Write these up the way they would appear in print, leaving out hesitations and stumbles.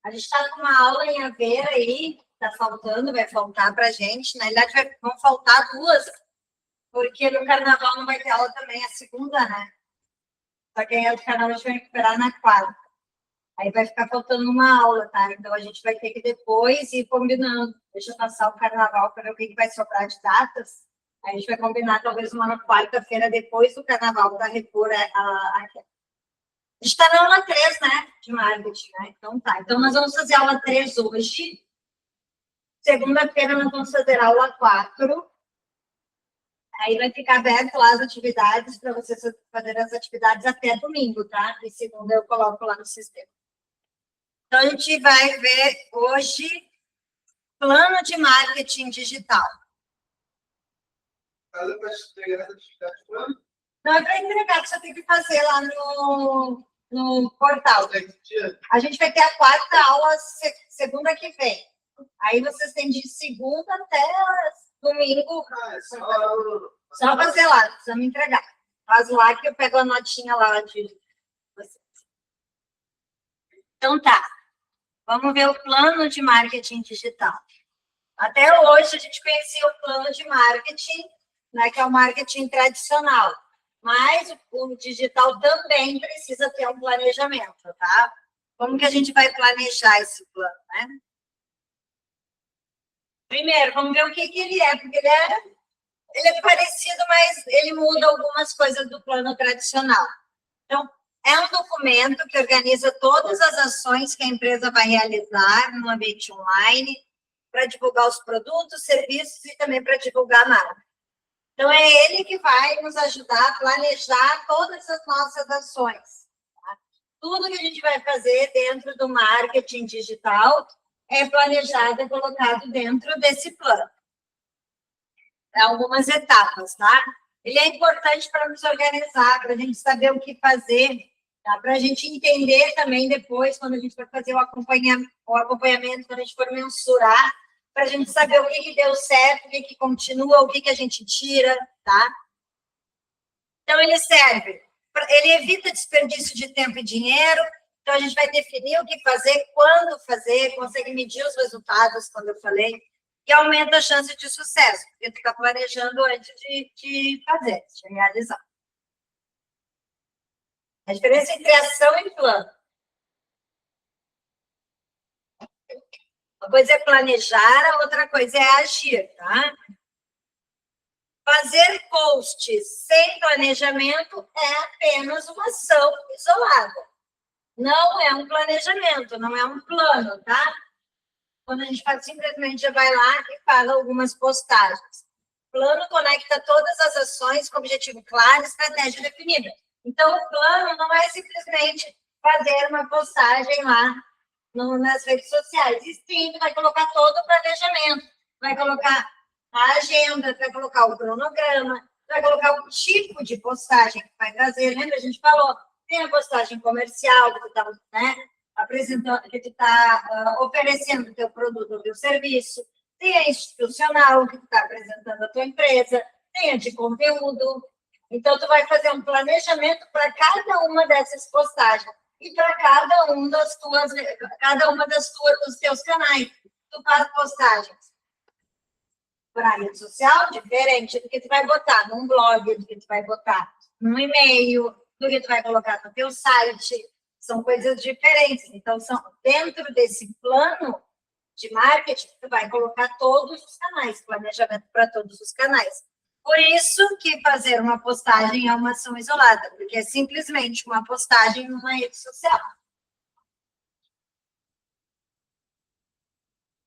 A gente está com uma aula em haver aí, está faltando, vai faltar para a gente. Na realidade, vão faltar duas, porque no carnaval não vai ter aula também, a segunda, né? Só que aí a do carnaval a gente vai recuperar na quarta. Aí vai ficar faltando uma aula, tá? Então a gente vai ter que depois ir combinando. Deixa eu passar o carnaval para ver o que vai sobrar de datas. Aí a gente vai combinar talvez uma quarta-feira depois do carnaval para repor a gente está na aula 3, né? De marketing, né? Então tá. Então nós vamos fazer a aula 3 hoje. Segunda-feira nós vamos fazer a aula 4. Aí vai ficar aberto lá as atividades para vocês fazerem as atividades até domingo, tá? E segunda eu coloco lá no sistema. Então a gente vai ver hoje plano de marketing digital. Para entregar essa atividade quando? Não é para entregar, que você tem que fazer lá no portal. A gente vai ter a quarta aula segunda que vem. Aí vocês têm de segunda até domingo. Só fazer lá, não precisa me entregar. Faz lá que eu pego a notinha lá de vocês. Então tá. Vamos ver o plano de marketing digital. Até hoje a gente conhecia o plano de marketing, né, que é o marketing tradicional. Mas o digital também precisa ter um planejamento, tá? Como que a gente vai planejar esse plano, né? Primeiro, vamos ver o que ele é, porque ele é parecido, mas ele muda algumas coisas do plano tradicional. Então, é um documento que organiza todas as ações que a empresa vai realizar no ambiente online para divulgar os produtos, serviços e também para divulgar a marca. Então, é ele que vai nos ajudar a planejar todas as nossas ações. Tá? Tudo que a gente vai fazer dentro do marketing digital é planejado e colocado dentro desse plano. Algumas etapas, tá? Ele é importante para nos organizar, para a gente saber o que fazer, tá? Para a gente entender também depois, quando a gente for fazer o acompanhamento, quando a gente for mensurar, para a gente saber o que deu certo, o que continua, o que a gente tira, tá? Então, ele serve, ele evita desperdício de tempo e dinheiro, então a gente vai definir o que fazer, quando fazer, consegue medir os resultados, quando eu falei, e aumenta a chance de sucesso, porque tu está planejando antes de fazer, de realizar. A diferença entre ação e plano. Uma coisa é planejar, a outra coisa é agir, tá? Fazer posts sem planejamento é apenas uma ação isolada. Não é um planejamento, não é um plano, tá? Quando a gente faz, simplesmente já vai lá e faz algumas postagens. O plano conecta todas as ações com objetivo claro e estratégia definida. Então, o plano não é simplesmente fazer uma postagem lá nas redes sociais. E sim, vai colocar todo o planejamento, vai colocar a agenda, vai colocar o cronograma, vai colocar o tipo de postagem que vai trazer. Lembra? A gente falou, tem a postagem comercial, que tu está, né, apresentando, que tu está oferecendo o teu produto ou o teu serviço, tem a institucional, que tu está apresentando a tua empresa, tem a de conteúdo. Então, tu vai fazer um planejamento para cada uma dessas postagens e para cada uma dos teus canais. Tu faz postagens para a rede social, diferente do que tu vai botar num blog, do que tu vai botar num e-mail, do que tu vai colocar no teu site. São coisas diferentes. Então, dentro desse plano de marketing, tu vai colocar todos os canais, planejamento para todos os canais. Por isso que fazer uma postagem é uma ação isolada, porque é simplesmente uma postagem numa rede social.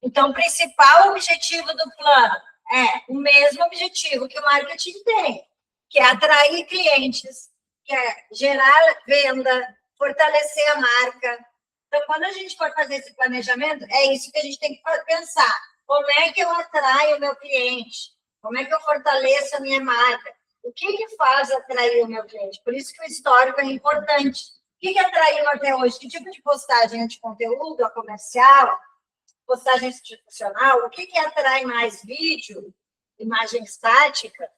Então, o principal objetivo do plano é o mesmo objetivo que o marketing tem, que é atrair clientes, que é gerar venda, fortalecer a marca. Então, quando a gente for fazer esse planejamento, é isso que a gente tem que pensar. Como é que eu atraio o meu cliente? Como é que eu fortaleço a minha marca? O que faz atrair o meu cliente? Por isso que o histórico é importante. O que atraiu até hoje? Que tipo de postagem? É de conteúdo, comercial, postagem institucional? O que atrai mais? Vídeo? Imagem estática?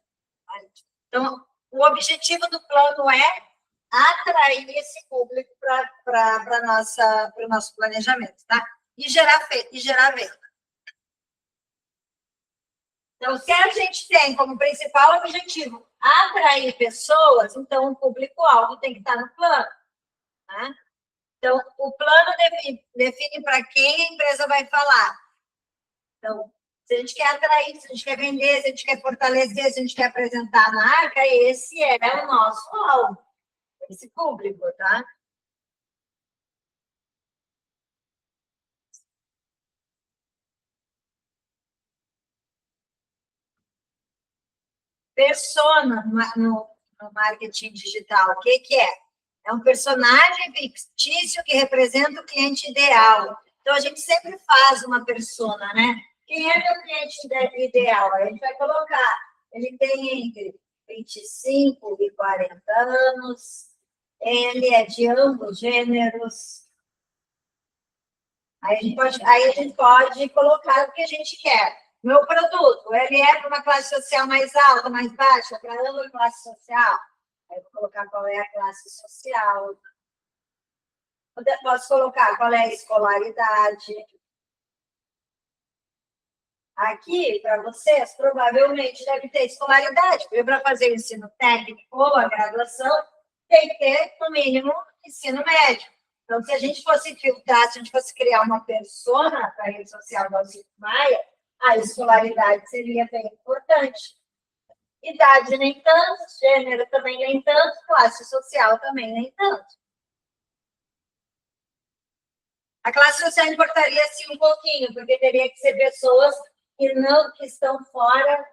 Então, o objetivo do plano é atrair esse público para o nosso planejamento, tá? E gerar venda. Então, se a gente tem como principal objetivo atrair pessoas, então o público-alvo tem que estar no plano. Né? Então, o plano define para quem a empresa vai falar. Então, se a gente quer atrair, se a gente quer vender, se a gente quer fortalecer, se a gente quer apresentar a marca, esse é o nosso alvo, esse público, tá? Persona no marketing digital, o que é? É um personagem fictício que representa o cliente ideal. Então, a gente sempre faz uma persona, né? Quem é meu cliente ideal? A gente vai colocar, ele tem entre 25 e 40 anos, ele é de ambos gêneros. Aí a gente pode colocar o que a gente quer. Meu produto, ele é para uma classe social mais alta, mais baixa, para ambas classe social. Aí eu vou colocar qual é a classe social. Posso colocar qual é a escolaridade. Aqui, para vocês, provavelmente deve ter escolaridade, porque para fazer o ensino técnico ou a graduação, tem que ter, no mínimo, ensino médio. Então, se a gente fosse filtrar, se a gente fosse criar uma persona para a rede social do Alcide Maia, a escolaridade seria bem importante. Idade nem tanto, gênero também nem tanto, classe social também nem tanto. A classe social importaria sim um pouquinho, porque teria que ser pessoas que estão fora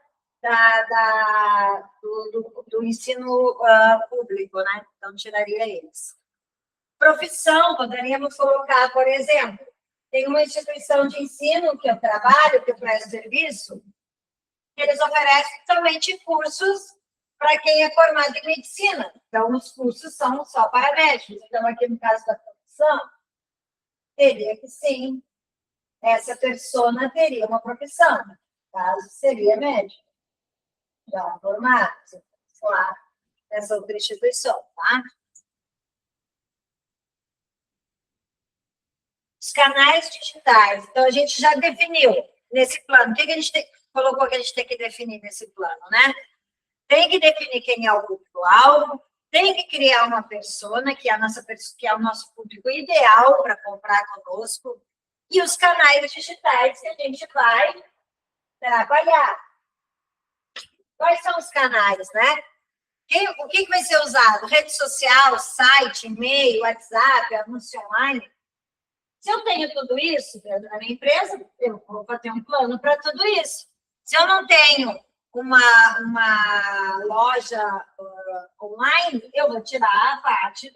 do ensino público, né? Então, tiraria eles. Profissão, poderíamos colocar, por exemplo, tem uma instituição de ensino que eu trabalho, que eu presto serviço, eles oferecem somente cursos para quem é formado em medicina. Então, os cursos são só para médicos. Então, aqui no caso da profissão, teria que sim, essa persona teria uma profissão, caso seria médico, já formado, lá, nessa outra instituição, tá? Os canais digitais, então a gente já definiu nesse plano, o que a gente colocou que a gente tem que definir nesse plano, né? Tem que definir quem é o público-alvo, tem que criar uma persona, que é o nosso público ideal para comprar conosco, e os canais digitais que a gente vai trabalhar. Quais são os canais, né? O que vai ser usado? Rede social, site, e-mail, WhatsApp, anúncio online? Se eu tenho tudo isso na minha empresa, eu vou fazer um plano para tudo isso. Se eu não tenho uma loja online, eu vou tirar a parte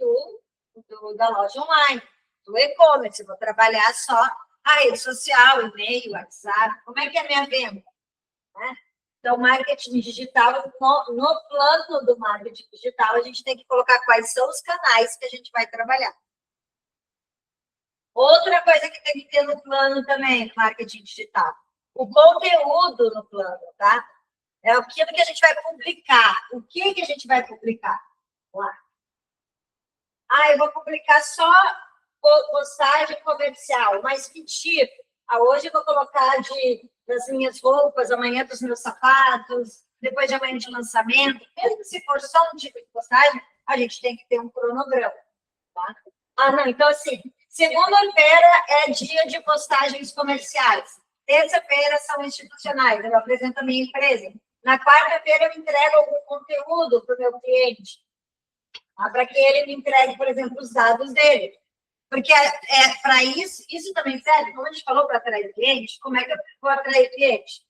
da loja online, do e-commerce, vou trabalhar só a rede social, e-mail, WhatsApp. Como é que é a minha venda? Né? Então, marketing digital, no plano do marketing digital, a gente tem que colocar quais são os canais que a gente vai trabalhar. Outra coisa que tem que ter no plano também, marketing digital, o conteúdo no plano, tá? É aquilo que a gente vai publicar. O que a gente vai publicar? Lá. Eu vou publicar só postagem comercial, mas que tipo? Hoje eu vou colocar das minhas roupas, amanhã dos meus sapatos, depois de amanhã de lançamento. Mesmo se for só um tipo de postagem, a gente tem que ter um cronograma. Tá? Não, então assim, segunda-feira é dia de postagens comerciais. Terça-feira são institucionais, eu apresento a minha empresa. Na quarta-feira eu entrego algum conteúdo para o meu cliente, para que ele me entregue, por exemplo, os dados dele. Porque para isso também serve, como a gente falou, para atrair cliente, como é que eu vou atrair cliente?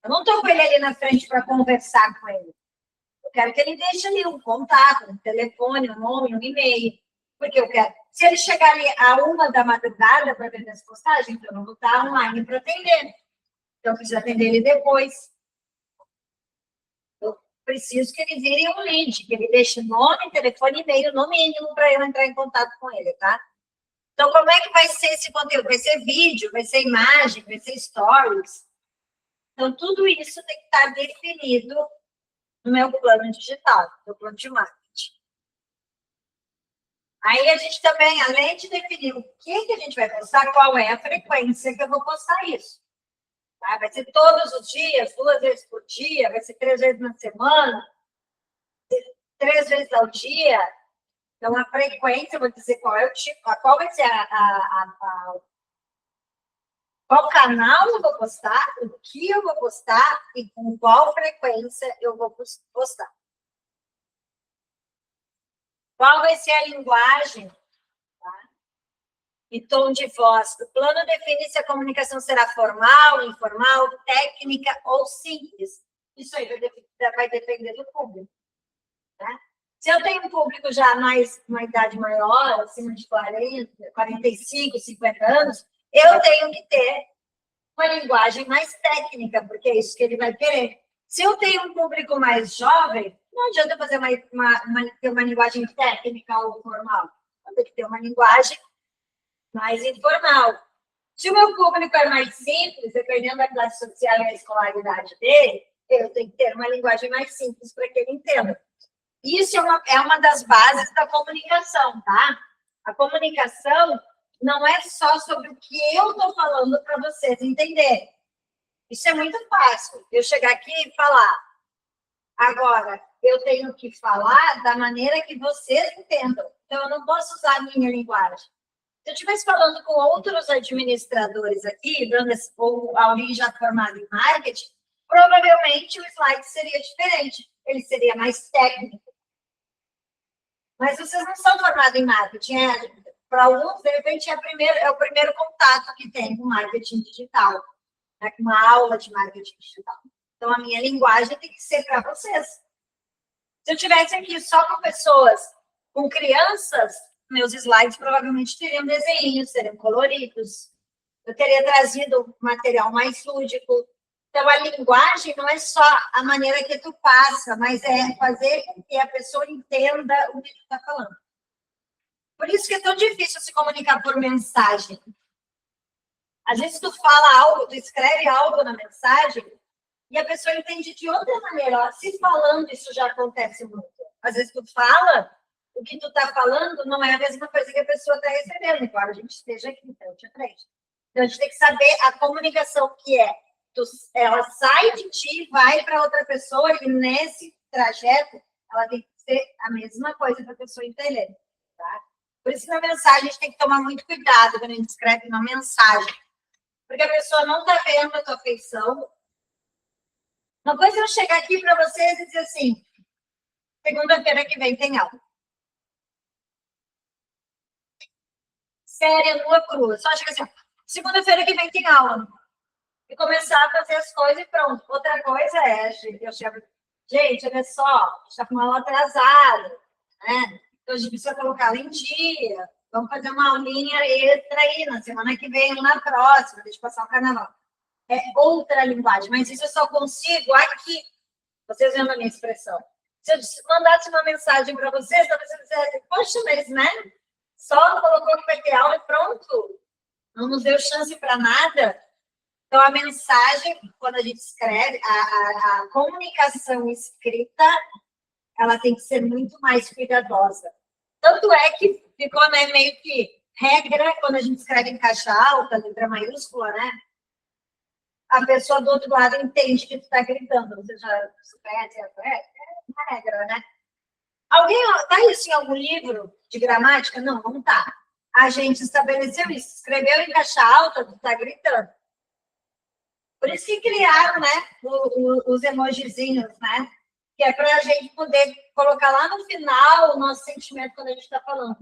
Eu não estou com ele ali na frente para conversar com ele. Eu quero que ele deixe ali um contato, um telefone, um nome, um e-mail. Porque eu quero. Se ele chegar ali a 1 da madrugada para ver as postagens, então eu não vou estar online para atender. Então, eu preciso atender ele depois. Eu preciso que ele vire um lead, que ele deixe nome, telefone e e-mail, no mínimo, para eu entrar em contato com ele, tá? Então, como é que vai ser esse conteúdo? Vai ser vídeo, vai ser imagem, vai ser stories. Então, tudo isso tem que estar definido no meu plano digital, no plano de marketing. Aí a gente também, além de definir o que a gente vai postar, qual é a frequência que eu vou postar isso. Tá? Vai ser todos os dias, 2 vezes por dia, vai ser 3 vezes na semana, 3 vezes ao dia. Então, a frequência, eu vou dizer qual é o tipo, qual vai ser qual canal eu vou postar, o que eu vou postar e com qual frequência eu vou postar. Qual vai ser a linguagem, tá? E tom de voz. O plano define se a comunicação será formal, informal, técnica ou simples. Isso aí vai depender do público. Tá? Se eu tenho um público já mais, uma idade maior, acima de 40, 45, 50 anos, eu tenho que ter uma linguagem mais técnica, porque é isso que ele vai querer. Se eu tenho um público mais jovem, não adianta fazer ter uma linguagem técnica ou formal. Eu tenho que ter uma linguagem mais informal. Se o meu público é mais simples, dependendo da classe social e da escolaridade dele, eu tenho que ter uma linguagem mais simples para que ele entenda. Isso é uma das bases da comunicação, tá? A comunicação não é só sobre o que eu estou falando para vocês entenderem. Isso é muito fácil. Eu chegar aqui e falar. Agora, eu tenho que falar da maneira que vocês entendam. Então, eu não posso usar a minha linguagem. Se eu estivesse falando com outros administradores aqui, ou alguém já formado em marketing, provavelmente o slide seria diferente. Ele seria mais técnico. Mas vocês não são formados em marketing. Para alguns, de repente, é o primeiro contato que tem com marketing digital. Né? Com uma aula de marketing digital. Então, a minha linguagem tem que ser para vocês. Se eu tivesse aqui só com pessoas, com crianças, meus slides provavelmente teriam desenhos, seriam coloridos. Eu teria trazido material mais lúdico. Então, a linguagem não é só a maneira que tu passa, mas é fazer com que a pessoa entenda o que tu está falando. Por isso que é tão difícil se comunicar por mensagem. Às vezes tu fala algo, tu escreve algo na mensagem e a pessoa entende de outra maneira. Se falando, isso já acontece muito. Às vezes tu fala, o que tu está falando não é a mesma coisa que a pessoa está recebendo, embora a gente esteja aqui, então eu te aprende. Então, a gente tem que saber a comunicação que é. Ela sai de ti, vai para outra pessoa, e nesse trajeto, ela tem que ser a mesma coisa para a pessoa entender. Tá? Por isso, na mensagem, a gente tem que tomar muito cuidado quando a gente escreve uma mensagem. Porque a pessoa não está vendo a tua feição. Uma coisa é eu chegar aqui para vocês e dizer assim, segunda-feira que vem tem aula. Séria, nua, crua. Só chega assim, segunda-feira que vem tem aula. E começar a fazer as coisas e pronto. Outra coisa é, eu chamo, gente, olha só, a gente está com uma aula atrasada, né? Então a gente precisa colocar em dia. Vamos fazer uma aulinha extra aí na semana que vem ou na próxima, deixa eu passar o carnaval. É outra linguagem, mas isso eu só consigo aqui. Vocês vendo a minha expressão. Se eu mandasse uma mensagem para vocês, talvez vocês dissessem, poxa, mas, né? Só colocou que vai ter aula e pronto. Não nos deu chance para nada. Então, a mensagem, quando a gente escreve, a comunicação escrita, ela tem que ser muito mais cuidadosa. Tanto é que ficou, né, meio que regra, quando a gente escreve em caixa alta, letra maiúscula, né? A pessoa do outro lado entende que tu está gritando. Você já conhece? É uma regra, né? Alguém está isso em algum livro de gramática? Não, não está. A gente estabeleceu isso. Escreveu em caixa alta, tu está gritando. Por isso que criaram, né, os emojizinhos, né? Que é para a gente poder colocar lá no final o nosso sentimento quando a gente está falando.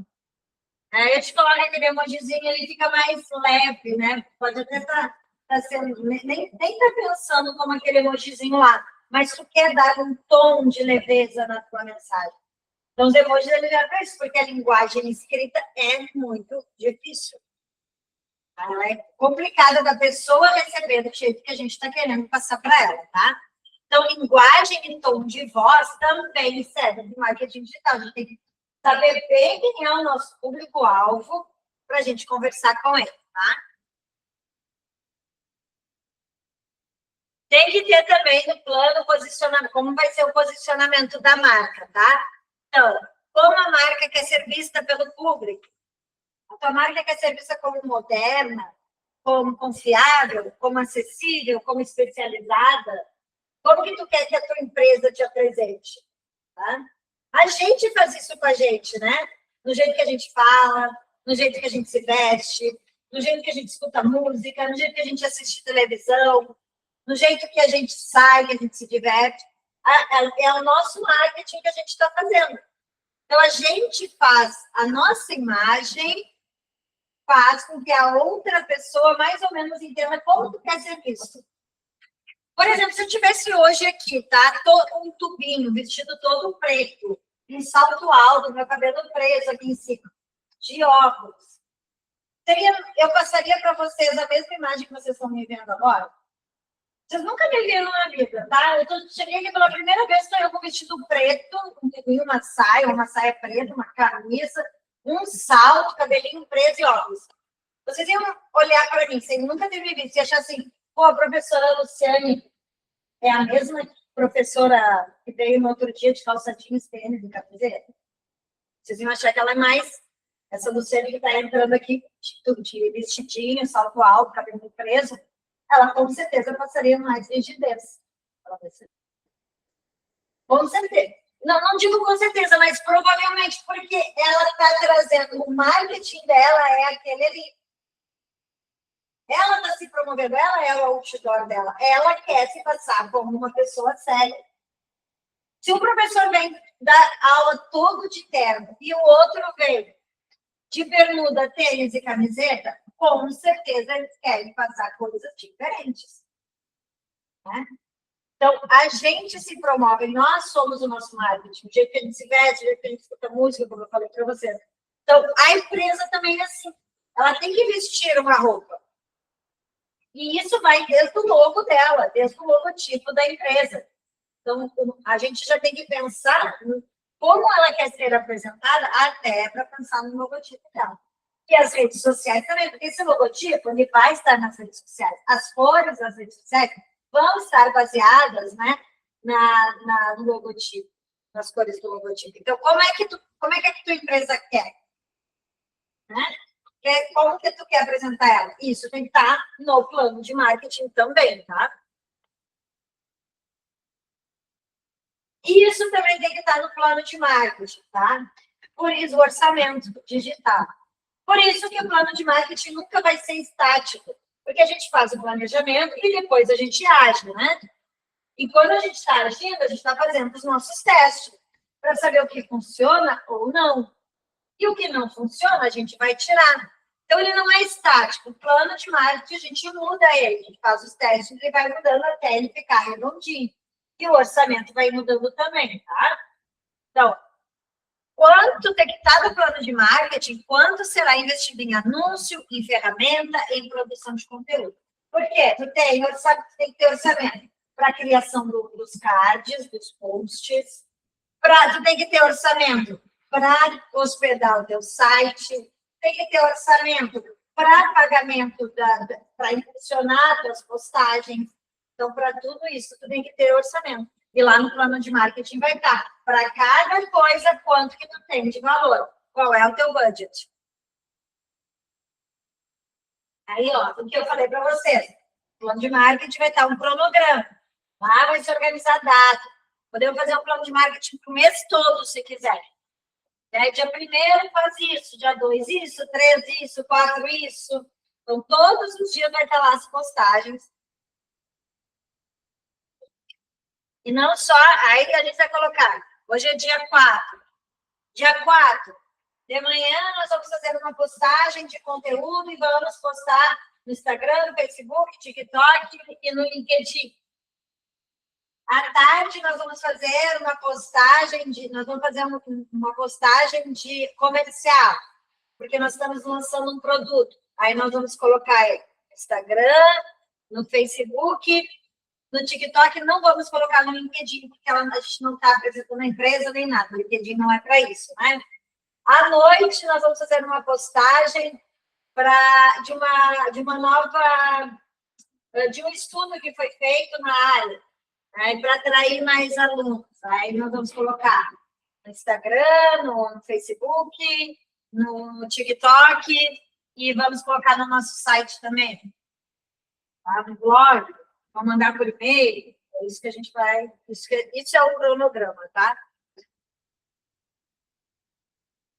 Aí a gente coloca aquele emojizinho, ele fica mais leve, né? Pode até estar sendo, nem tá pensando como aquele emojizinho lá, mas tu quer dar um tom de leveza na tua mensagem. Então, os emojis, ele já faz isso, porque a linguagem escrita é muito difícil. Ela é complicada da pessoa receber do jeito que a gente está querendo passar para ela, tá? Então, linguagem e tom de voz também serve de marketing digital. A gente tem que saber bem quem é o nosso público-alvo para a gente conversar com ele, tá? Tem que ter também no plano posicionamento, como vai ser o posicionamento da marca, tá? Então, como a marca quer ser vista pelo público. A tua marca quer ser vista como moderna, como confiável, como acessível, como especializada. Como que tu quer que a tua empresa te apresente? Tá? A gente faz isso com a gente, né? No jeito que a gente fala, no jeito que a gente se veste, no jeito que a gente escuta música, no jeito que a gente assiste televisão, no jeito que a gente sai, que a gente se diverte. É o nosso marketing que a gente está fazendo. Então, a gente faz a nossa imagem, faz com que a outra pessoa mais ou menos entenda como tu quer ser visto. Por exemplo, se eu tivesse hoje aqui, tá? Um tubinho, vestido todo preto, um salto alto, meu cabelo preso aqui em cima, de óculos. Eu passaria para vocês a mesma imagem que vocês estão me vendo agora? Vocês nunca me viram na vida, tá? Cheguei aqui pela primeira vez, estou eu com vestido preto, uma saia preta, uma camisa, um salto, cabelinho preso e óculos. Vocês iam olhar para mim, sem nunca ter me visto, e achar assim, pô, a professora Luciane é a mesma professora que veio no outro dia de calça jeans, tênis e camiseta? Vocês iam achar que ela é mais essa Luciane que está entrando aqui de vestidinho, salto alto, cabelo preso. Ela com certeza passaria mais rigidez. Com certeza. Não digo com certeza, mas provavelmente porque ela está trazendo, o marketing dela é aquele ali. Ela está se promovendo, ela é o outdoor dela. Ela quer se passar como uma pessoa séria. Se um professor vem dar aula todo de terno e o outro vem de bermuda, tênis e camiseta, com certeza eles querem passar coisas diferentes. Né? Então, a gente se promove, nós somos o nosso marketing, o jeito que a gente se veste, o jeito que a gente escuta música, como eu falei para vocês. Então, a empresa também é assim. Ela tem que vestir uma roupa. E isso vai desde o logo dela, desde o logotipo da empresa. Então, a gente já tem que pensar como ela quer ser apresentada, até para pensar no logotipo dela. E as redes sociais também, porque esse logotipo ele vai estar nas redes sociais. As cores das redes sociais vão estar baseadas, né, no logotipo, nas cores do logotipo. Então, como é que a tua empresa quer? Né? Como que tu quer apresentar ela? Isso tem que estar no plano de marketing também, tá? Isso também tem que estar no plano de marketing, tá? Por isso, o orçamento digital. Por isso que o plano de marketing nunca vai ser estático, porque a gente faz o planejamento e depois a gente age, né? E quando a gente está agindo, a gente está fazendo os nossos testes para saber o que funciona ou não. E o que não funciona, a gente vai tirar. Então, ele não é estático. O plano de marketing, a gente muda ele. A gente faz os testes, ele vai mudando até ele ficar redondinho. E o orçamento vai mudando também, tá? Então, quanto tem que estar no plano de marketing, quanto será investido em anúncio, em ferramenta, em produção de conteúdo. Por quê? Tu tem que ter orçamento para a criação dos cards, dos posts. Tu tem que ter orçamento para hospedar o teu site, tem que ter orçamento para pagamento, para impulsionar as postagens. Então, para tudo isso, tu tem que ter orçamento. E lá no plano de marketing vai estar, para cada coisa, quanto que tu tem de valor. Qual é o teu budget? Aí, ó, o que eu falei para vocês. No plano de marketing vai estar um cronograma. Lá vai se organizar a data. Podemos fazer um plano de marketing para o mês todo, se quiser. Dia 1º faz isso, dia 2 isso, 3 isso, 4 isso. Então, todos os dias vai estar lá as postagens. E não só, aí a gente vai colocar, hoje é dia 4. Dia 4, de manhã nós vamos fazer uma postagem de conteúdo e vamos postar no Instagram, no Facebook, TikTok e no LinkedIn. À tarde nós vamos fazer uma postagem de comercial, porque nós estamos lançando um produto. Aí nós vamos colocar no Instagram, no Facebook, no TikTok, não vamos colocar no LinkedIn, porque a gente não está apresentando a empresa nem nada. O LinkedIn não é para isso, né? À noite nós vamos fazer uma postagem de um estudo que foi feito na área. Para atrair mais alunos. Aí nós vamos colocar Instagram, no Facebook, no TikTok, e vamos colocar no nosso site também, tá? No blog, vamos mandar por e-mail, é isso que a gente vai... Isso é o cronograma, tá?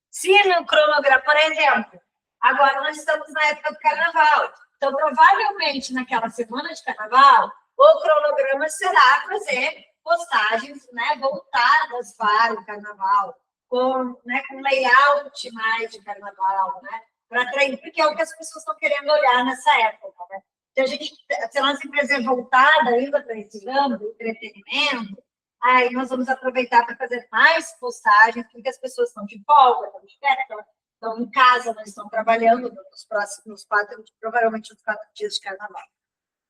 Se no cronograma, por exemplo, agora nós estamos na época do carnaval, então provavelmente naquela semana de carnaval, o cronograma será fazer postagens, né, voltadas para o carnaval, com layout mais de carnaval, né, para atrair, porque é o que as pessoas estão querendo olhar nessa época, né? Então, se a nossa empresa é voltada ainda para esse ramo do entretenimento, aí nós vamos aproveitar para fazer mais postagens, porque as pessoas estão de folga, estão de férias, estão em casa, não estão trabalhando nos próximos provavelmente os 4 dias de carnaval.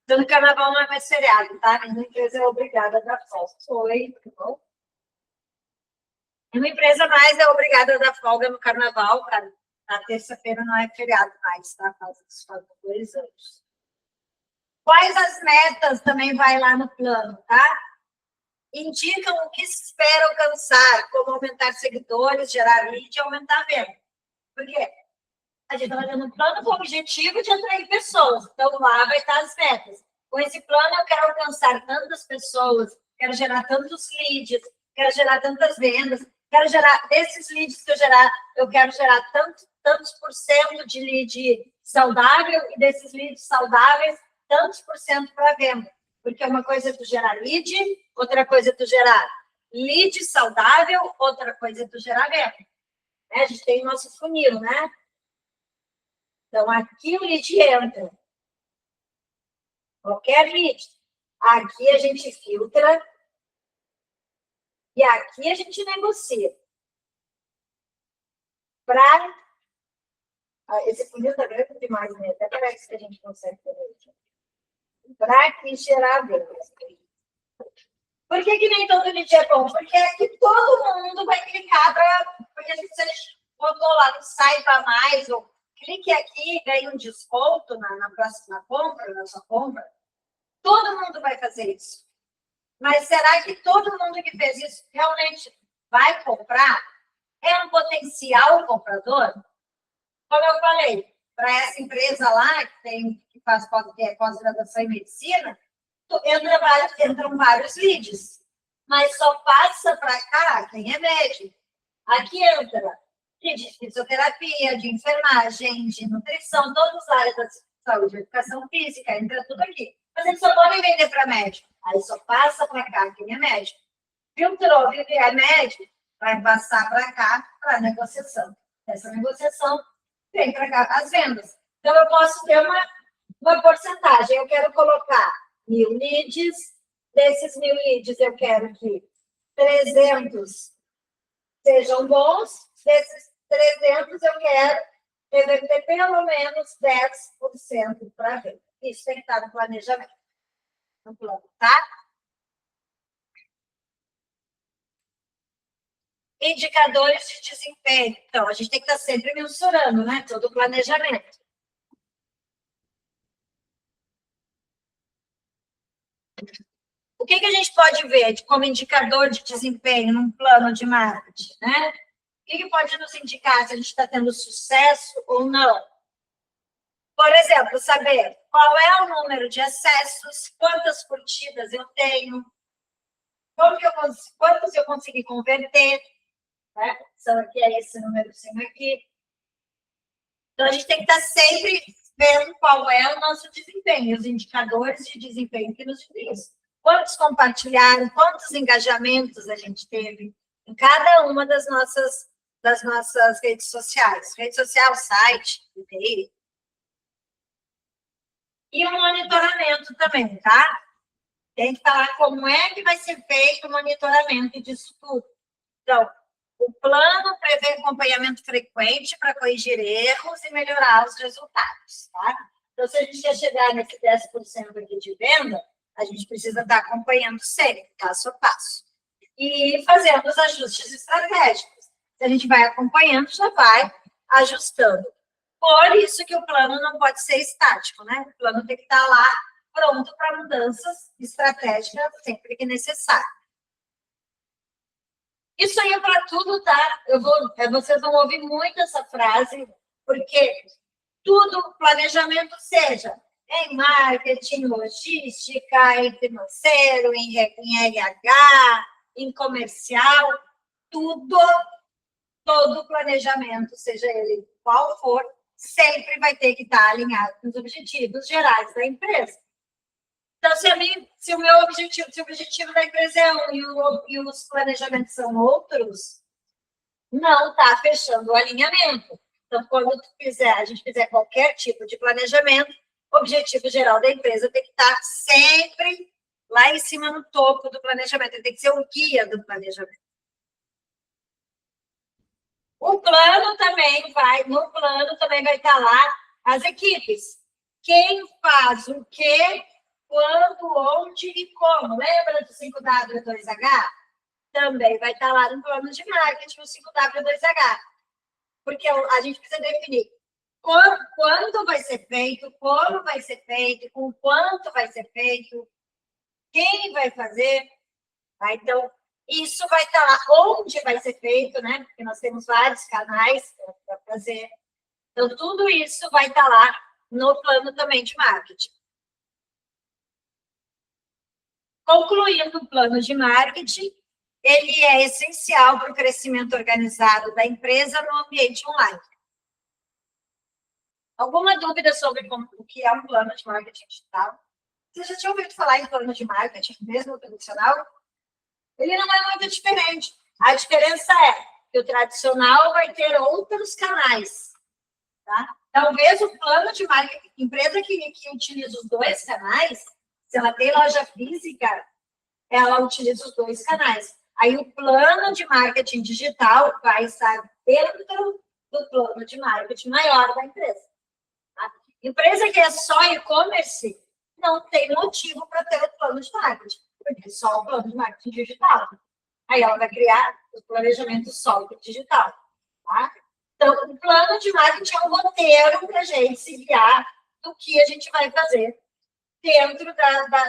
Então, no carnaval não é mais feriado, tá? Nenhuma empresa é obrigada a dar folga. Oi, tudo bom? Nenhuma empresa mais é obrigada a dar folga no carnaval, cara. Na terça-feira não é feriado mais, tá? Faz 2 anos. Quais as metas também vai lá no plano, tá? Indicam o que se espera alcançar, como aumentar seguidores, gerar lead e aumentar a venda. Por quê? A gente está fazendo um plano com o objetivo de atrair pessoas. Então, lá vai estar as metas. Com esse plano, eu quero alcançar tantas pessoas, quero gerar tantos leads, quero gerar tantas vendas, quero gerar, desses leads que eu gerar, eu quero gerar tantos por cento de lead saudável e desses leads saudáveis, tantos por cento para venda. Porque uma coisa é tu gerar lead, outra coisa é tu gerar lead saudável, outra coisa é tu gerar venda. A gente tem o nosso funil, né? Então, aqui o lead entra. Qualquer lead. Aqui a gente filtra. E aqui a gente negocia. Esse funil está grande demais, né? Até parece que a gente consegue fazer isso. Para aqui gerar vendas. Por que nem todo lead é bom? Porque aqui todo mundo vai clicar porque se a gente botou lá no saiba mais, ou clique aqui e ganhe um desconto na próxima compra, na sua compra, todo mundo vai fazer isso. Mas será que todo mundo que fez isso realmente vai comprar? É um potencial comprador? Como eu falei, para essa empresa lá, que faz pós-graduação em medicina, entram vários leads, mas só passa para cá quem é médico. Aqui entra de fisioterapia, de enfermagem, de nutrição, todas as áreas da saúde, educação física, entra tudo aqui. Mas eles só podem vender para médico. Aí só passa para cá quem é médico. Filtrou, quem é médico, vai passar para cá para negociação. Essa negociação vem para cá as vendas. Então, eu posso ter uma porcentagem. Eu quero colocar 1.000 leads. Desses 1.000 leads, eu quero que 300 sejam bons. Desses 300, eu quero reverter pelo menos 10% para venda. Isso tem que estar no planejamento. No plano, tá? Indicadores de desempenho. Então, a gente tem que estar sempre mensurando, né? Todo o planejamento. O que a gente pode ver como indicador de desempenho num plano de marketing, né? O que pode nos indicar se a gente está tendo sucesso ou não? Por exemplo, saber qual é o número de acessos, quantas curtidas eu tenho, quantos eu consegui converter, né? São aqui, é esse númerozinho aqui. Então, a gente tem que estar sempre vendo qual é o nosso desempenho, os indicadores de desempenho que nos dizem isso. Quantos compartilharam, quantos engajamentos a gente teve em cada uma das nossas redes sociais. Rede social, site, e-mail. E o monitoramento também, tá? Tem que falar como é que vai ser feito o monitoramento disso tudo. Então, o plano prevê acompanhamento frequente para corrigir erros e melhorar os resultados, tá? Então, se a gente quer chegar nesse 10% aqui de venda, a gente precisa estar acompanhando sempre, passo a passo. E fazendo os ajustes estratégicos. Se a gente vai acompanhando, já vai ajustando. Por isso que o plano não pode ser estático, né? O plano tem que estar lá pronto para mudanças estratégicas sempre que necessário. Isso aí é para tudo, tá? Vocês vão ouvir muito essa frase, porque tudo planejamento seja em marketing, logística, em financeiro, em RH, em comercial, tudo, todo planejamento, seja ele qual for, sempre vai ter que estar alinhado com os objetivos gerais da empresa. Então, se o objetivo da empresa é um e os planejamentos são outros, não está fechando o alinhamento. Então, quando a gente fizer qualquer tipo de planejamento, o objetivo geral da empresa tem que estar sempre lá em cima no topo do planejamento, ele tem que ser o guia do planejamento. No plano também vai estar lá as equipes. Quem faz o quê, quando, onde e como. Lembra do 5W2H? Também vai estar lá no plano de marketing, o 5W2H. Porque a gente precisa definir quando vai ser feito, como vai ser feito, com quanto vai ser feito, quem vai fazer. Tá? Então, isso vai estar lá onde vai ser feito, né? Porque nós temos vários canais para fazer. Então, tudo isso vai estar lá no plano também de marketing. Concluindo o plano de marketing, ele é essencial para o crescimento organizado da empresa no ambiente online. Alguma dúvida sobre o que é um plano de marketing digital? Você já tinha ouvido falar em plano de marketing, mesmo tradicional? Ele não é muito diferente. A diferença é que o tradicional vai ter outros canais. Tá? Talvez o plano de marketing, empresa que utiliza os dois canais, se ela tem loja física, ela utiliza os dois canais. Aí o plano de marketing digital vai estar dentro do plano de marketing maior da empresa. Tá? Empresa que é só e-commerce não tem motivo para ter o plano de marketing, porque é só o plano de marketing digital. Aí ela vai criar o planejamento só digital. Tá? Então, o plano de marketing é um roteiro para a gente se guiar do que a gente vai fazer dentro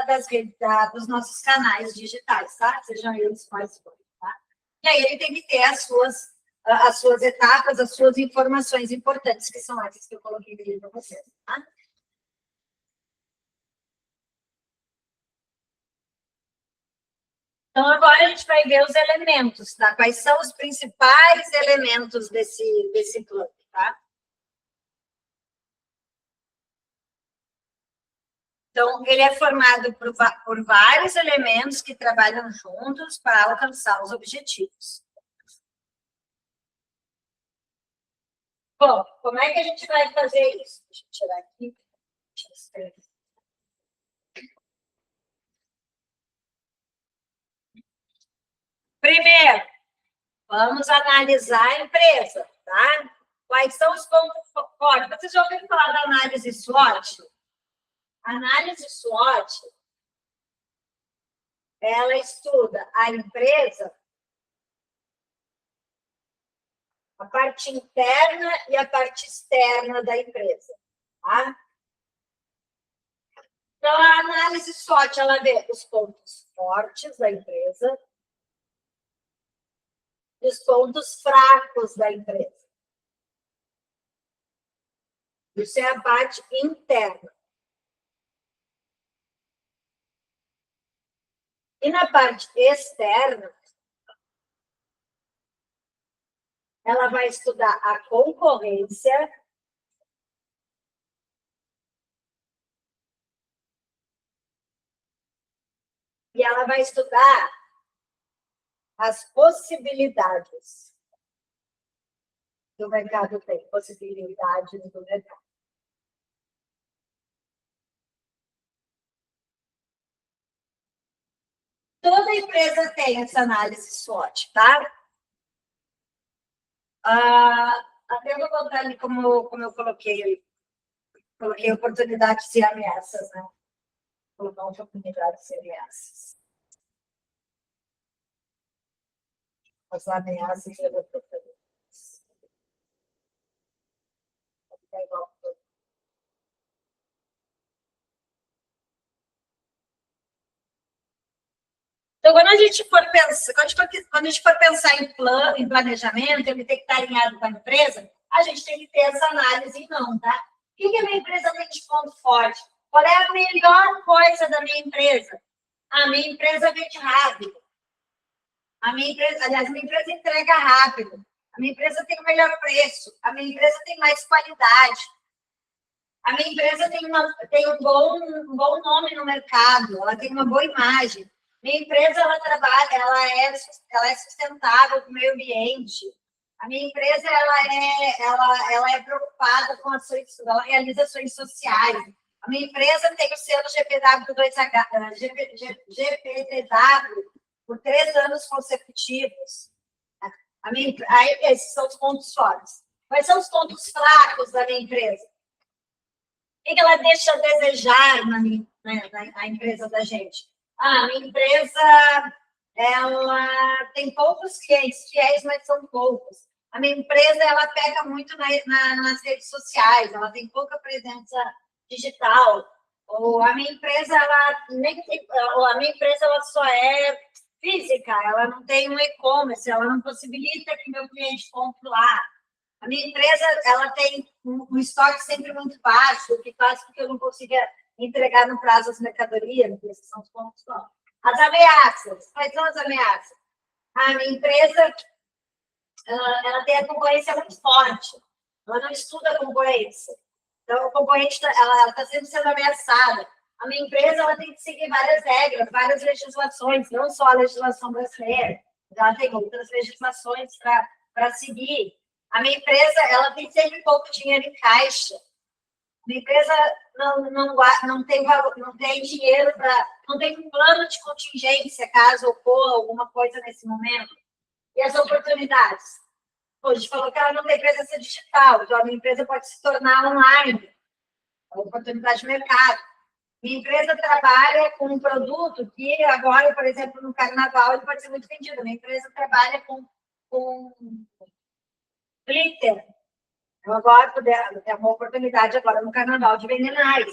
das redes, dos nossos canais digitais, tá? Sejam eles quais forem, tá? E aí ele tem que ter as suas etapas, as suas informações importantes, que são essas que eu coloquei ali para vocês, tá? Então, agora a gente vai ver os elementos, tá? Quais são os principais elementos desse plano, tá? Então, ele é formado por vários elementos que trabalham juntos para alcançar os objetivos. Bom, como é que a gente vai fazer isso? Deixa eu tirar aqui. Primeiro, vamos analisar a empresa, tá? Quais são os pontos fortes? Vocês já ouviram falar da análise SWOT? A análise SWOT, ela estuda a empresa, a parte interna e a parte externa da empresa, tá? Então, a análise SWOT, ela vê os pontos fortes da empresa e os pontos fracos da empresa. Isso é a parte interna. E na parte externa, ela vai estudar a concorrência e ela vai estudar as possibilidades que o mercado tem, possibilidades do mercado. Toda empresa tem essa análise SWOT, tá? Até eu vou contar ali como eu coloquei oportunidades e ameaças, né? Colocar oportunidades e ameaças. As ameaças e as oportunidades. Então, quando a gente for pensar em plano, em planejamento, ele tem que estar alinhado com a empresa, a gente tem que ter essa análise em mão, tá? O que a minha empresa tem de ponto forte? Qual é a melhor coisa da minha empresa? A minha empresa vende rápido. A minha empresa entrega rápido. A minha empresa tem o melhor preço. A minha empresa tem mais qualidade. A minha empresa tem um bom nome no mercado. Ela tem uma boa imagem. Minha empresa, ela é sustentável para o meio ambiente. A minha empresa, ela é preocupada com ações, ela realiza ações sociais. A minha empresa tem o selo GPTW por 3 anos consecutivos. Aí, esses são os pontos fortes. Quais são os pontos fracos da minha empresa? O que ela deixa a desejar na empresa da gente? A minha empresa, ela tem poucos clientes, fiéis, mas são poucos. A minha empresa, ela pega muito nas redes sociais, ela tem pouca presença digital. Ou a minha empresa, ela só é física, ela não tem um e-commerce, ela não possibilita que meu cliente compre lá. A minha empresa, ela tem um estoque sempre muito baixo, o que faz com que eu não consiga entregar no prazo as mercadorias, esses são os pontos fortes. As ameaças, quais são as ameaças? A minha empresa, ela tem a concorrência muito forte, ela não estuda a concorrência. Então, a concorrente ela está sempre sendo ameaçada. A minha empresa, ela tem que seguir várias regras, várias legislações, não só a legislação brasileira, ela tem outras legislações para seguir. A minha empresa, ela tem sempre pouco dinheiro em caixa. A minha empresa não tem dinheiro não tem um plano de contingência caso ocorra alguma coisa nesse momento. E as oportunidades? A gente falou que ela não tem presença digital, então a minha empresa pode se tornar online, a oportunidade de mercado. Minha empresa trabalha com um produto que agora, por exemplo, no carnaval, ele pode ser muito vendido. Minha empresa trabalha com glitter. Eu agora é uma oportunidade agora no carnaval de vender mais.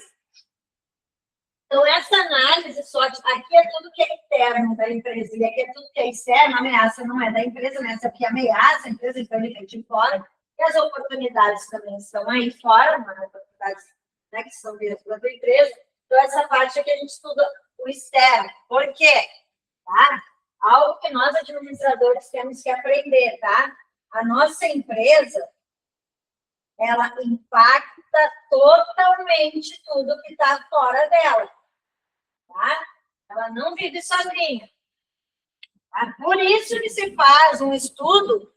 Então, essa análise só aqui é tudo que é interno da empresa, e aqui é tudo que é externo, a ameaça não é da empresa, né? Essa aqui é ameaça, a empresa então ele vem de fora, e as oportunidades também estão aí fora, as oportunidades, né, que são dentro da tua empresa. Então, essa parte aqui a gente estuda o externo. Por quê? Tá? Algo que nós, administradores, temos que aprender, tá? A nossa empresa, ela impacta totalmente tudo que está fora dela. Tá? Ela não vive sozinha. Tá? Por isso que se faz um estudo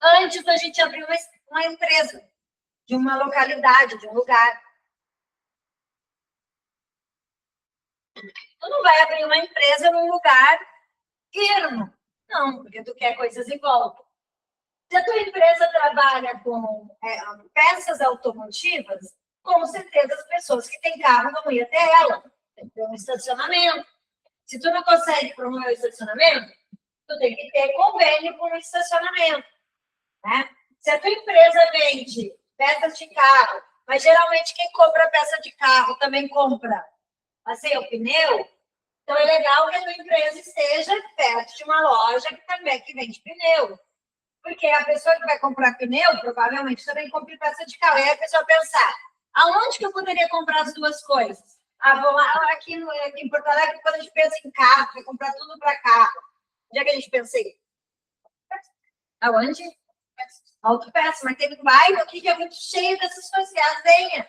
antes da gente abrir uma empresa, de uma localidade, de um lugar. Tu não vai abrir uma empresa num lugar ermo. Não, porque tu quer coisas em volta. Se a tua empresa trabalha com peças automotivas, com certeza as pessoas que têm carro vão ir até ela. Tem que ter um estacionamento. Se tu não consegue promover o estacionamento, tu tem que ter convênio com o estacionamento. Né? Se a tua empresa vende peças de carro, mas geralmente quem compra peça de carro também compra assim, o pneu, então é legal que a tua empresa esteja perto de uma loja que vende pneu. Porque a pessoa que vai comprar pneu, provavelmente também compra peça de carro. Aí a pessoa pensar, aonde que eu poderia comprar as duas coisas? Vou lá, aqui em Porto Alegre, quando a gente pensa em carro, vai comprar tudo para carro. Onde é que a gente pensa aí? Aonde? Autopeça, mas tem um bairro aqui que é muito cheio dessas coisas, é a Zenha.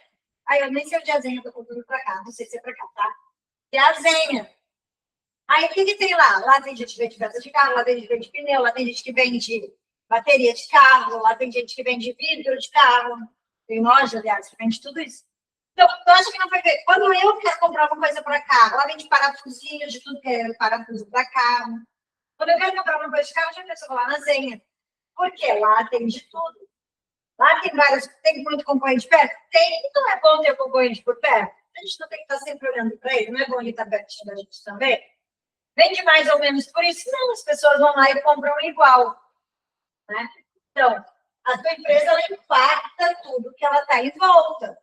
Aí eu nem sei onde é a Zenha, tô comprando para cá, não sei se é para cá, tá? É a Zenha. Aí o que tem lá? Lá tem gente que vende peça de carro, lá tem gente que vende pneu, lá tem gente que vende bateria de carro, lá tem gente que vende vidro de carro, tem loja, aliás, que vende tudo isso. Então, eu acho que não vai ver. Quando eu quero comprar uma coisa para carro, lá vende parafusinho de tudo que é parafuso para carro. Quando eu quero comprar uma coisa de carro, eu já penso lá na Zenha. Porque lá tem de tudo. Lá tem muito concorrente perto? Tem. E não é bom ter concorrente por perto? A gente não tem que estar sempre olhando para ele, não é bom ele estar pertinho da gente também? Vende mais ou menos por isso? Não, as pessoas vão lá e compram igual. Né? Então, a tua empresa ela impacta tudo que ela está em volta.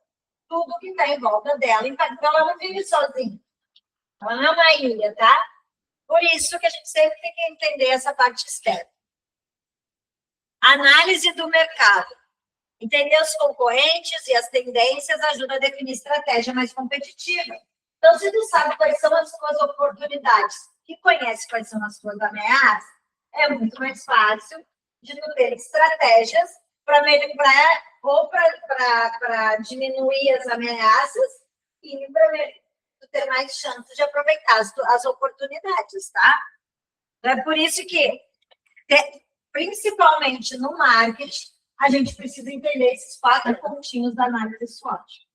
Tudo que está em volta dela impacta. Ela não vive sozinha. Ela não é uma ilha, tá? Por isso que a gente sempre tem que entender essa parte externa. Análise do mercado. Entender os concorrentes e as tendências ajuda a definir estratégia mais competitiva. Então, se tu sabe quais são as suas oportunidades e conhece quais são as suas ameaças, é muito mais fácil de tu ter estratégias para melhorar ou para diminuir as ameaças e para ter mais chances de aproveitar as oportunidades, tá? É por isso que, principalmente no marketing, a gente precisa entender esses 4 pontinhos da análise SWOT.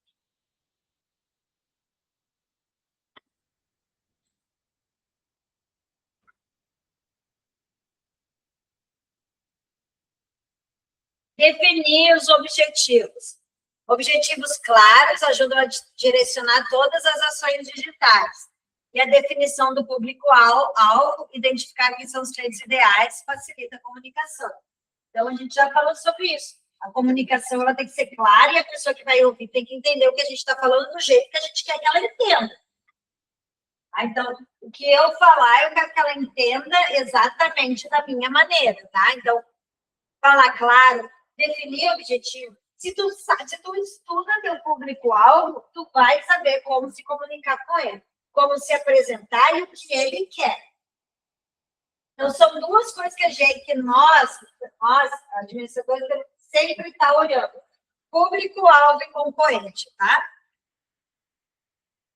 Definir os objetivos. Objetivos claros ajudam a direcionar todas as ações digitais. E a definição do público-alvo, identificar quem são os clientes ideais, facilita a comunicação. Então, a gente já falou sobre isso. A comunicação ela tem que ser clara e a pessoa que vai ouvir tem que entender o que a gente está falando do jeito que a gente quer que ela entenda. Então, o que eu falar, eu quero que ela entenda exatamente da minha maneira, tá? Então, falar claro, definir objetivo. Se tu estuda teu público-alvo, tu vai saber como se comunicar com ele, como se apresentar e o que ele quer. Então, são 2 coisas que nós, administradores, sempre está olhando. Público-alvo e concorrente, tá?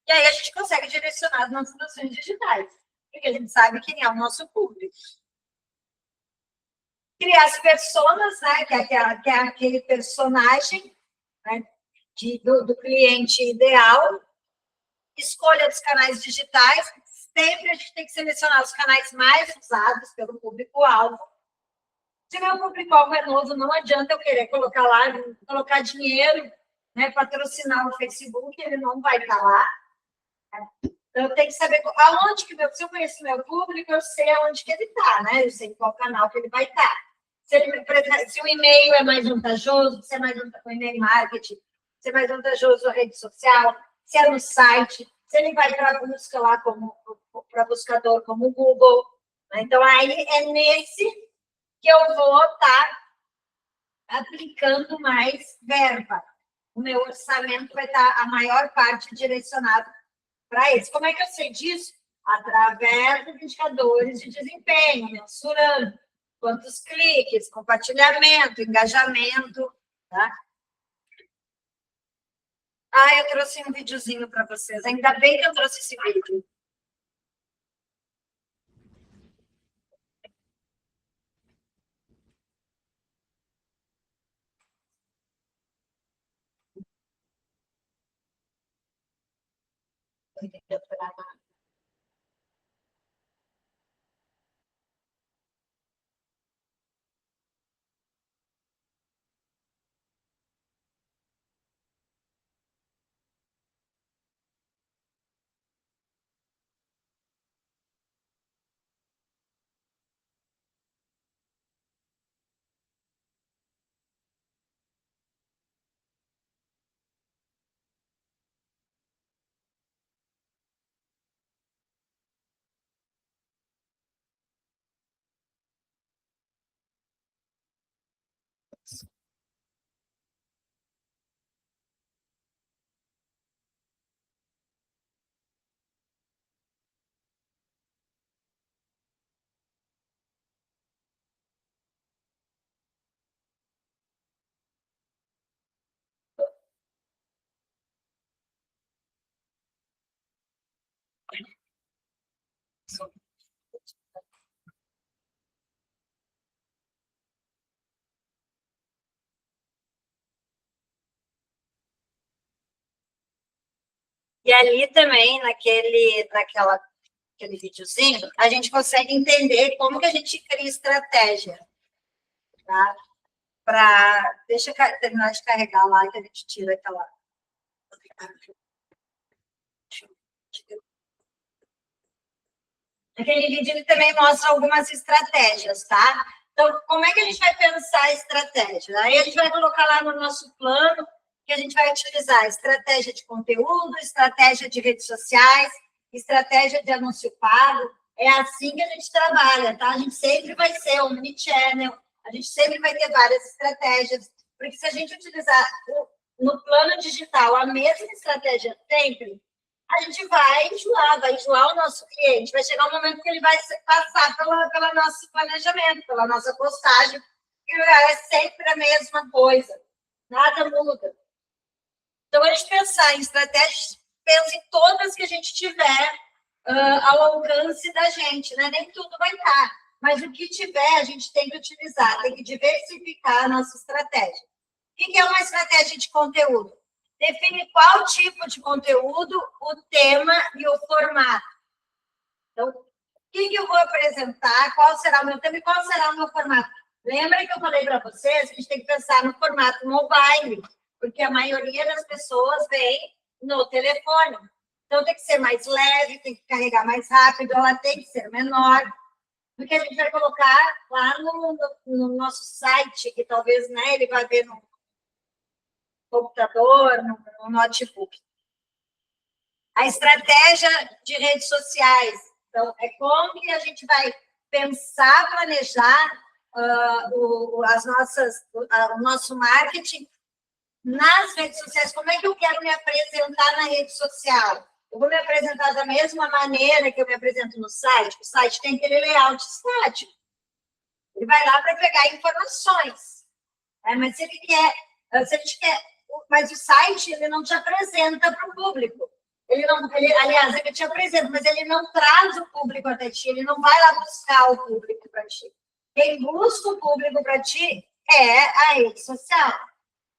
E aí a gente consegue direcionar as nossas ações digitais, porque a gente sabe quem é o nosso público. Criar as personas, né, que é aquele personagem, né, do cliente ideal. Escolha dos canais digitais. Sempre a gente tem que selecionar os canais mais usados pelo público-alvo. Se meu público-alvo é novo, não adianta eu querer colocar dinheiro, né, patrocinar o Facebook, ele não vai estar lá. Então, eu tenho que saber aonde que se eu conheço meu público, eu sei aonde que ele está, né? Eu sei em qual canal que ele vai estar. Se o e-mail é mais vantajoso, se é mais vantajoso o e-mail marketing, se é mais vantajoso a rede social, se é no site, se ele vai para a busca lá para buscador como o Google. Então, aí é nesse que eu vou estar aplicando mais verba. O meu orçamento vai estar a maior parte direcionado para isso. Como é que eu sei disso? Através dos indicadores de desempenho, mensurando quantos cliques, compartilhamento, engajamento, tá? Eu trouxe um videozinho para vocês. Ainda bem que eu trouxe esse vídeo. E ali também, naquele videozinho, a gente consegue entender como que a gente cria estratégia, tá? Deixa eu terminar de carregar lá, que a gente tira aquela... Aquele vídeo ele também mostra algumas estratégias, tá? Então, como é que a gente vai pensar a estratégia? Aí a gente vai colocar lá no nosso plano que a gente vai utilizar estratégia de conteúdo, estratégia de redes sociais, estratégia de anúncio pago, É assim que a gente trabalha, tá? A gente sempre vai ser omnichannel, a gente sempre vai ter várias estratégias, porque se a gente utilizar no plano digital a mesma estratégia sempre, a gente vai enjoar o nosso cliente, vai chegar um momento que ele vai passar pelo nosso planejamento, pela nossa postagem, e é sempre a mesma coisa, nada muda. Então, a gente pensar em estratégias, pensa em todas que a gente tiver ao alcance da gente, né? Nem tudo vai estar, mas o que tiver, a gente tem que utilizar, tem que diversificar a nossa estratégia. O que é uma estratégia de conteúdo? Define qual tipo de conteúdo, o tema e o formato. Então, o que eu vou apresentar, qual será o meu tema e qual será o meu formato? Lembra que eu falei para vocês que a gente tem que pensar no formato mobile, porque a maioria das pessoas vem no telefone. Então, tem que ser mais leve, tem que carregar mais rápido, ela tem que ser menor, porque a gente vai colocar lá no nosso site, que talvez, né, ele vai ver no computador, no notebook. A estratégia de redes sociais. Então, é como que a gente vai pensar, planejar o nosso marketing nas redes sociais. Como é que eu quero me apresentar na rede social? Eu vou me apresentar da mesma maneira que eu me apresento no site. O site tem aquele layout estático. Ele vai lá para pegar informações. Mas se a gente quer, mas o site ele não te apresenta para o público. Aliás, ele te apresenta, mas ele não traz o público até ti. Ele não vai lá buscar o público para ti. Quem busca o público para ti é a rede social.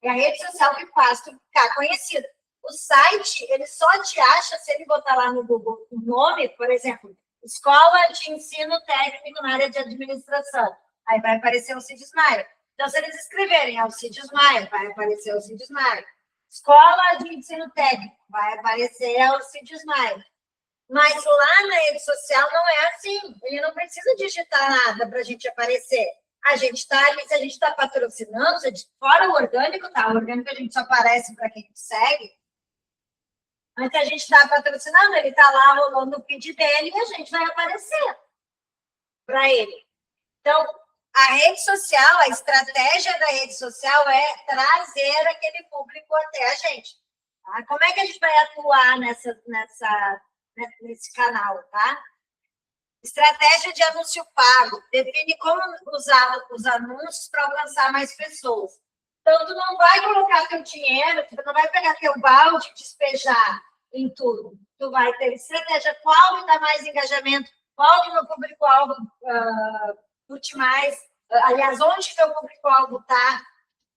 É a rede social que faz tu ficar conhecido. O site, ele só te acha se ele botar lá no Google o nome, por exemplo, Escola de Ensino Técnico na área de administração. Aí vai aparecer o Alcides Maia. Então, se eles escreverem Alcides Maia, vai aparecer o Alcides Maia. Escola de Ensino Técnico, vai aparecer Alcides Maia. Mas lá na rede social não é assim. Ele não precisa digitar nada para a gente aparecer. A gente está ali, se a gente está patrocinando, fora o orgânico, tá? O orgânico a gente só aparece para quem segue. Mas se a gente está patrocinando, ele está lá rolando o feed dele e a gente vai aparecer para ele. Então, a rede social, a estratégia da rede social é trazer aquele público até a gente. Tá? Como é que a gente vai atuar nesse canal, tá? Estratégia de anúncio pago. Define como usar os anúncios para alcançar mais pessoas. Então, tu não vai colocar teu dinheiro, tu não vai pegar teu balde e despejar em tudo. Tu vai ter estratégia, qual me dá mais engajamento, qual que meu público-alvo curte mais, aliás, onde meu público-alvo está,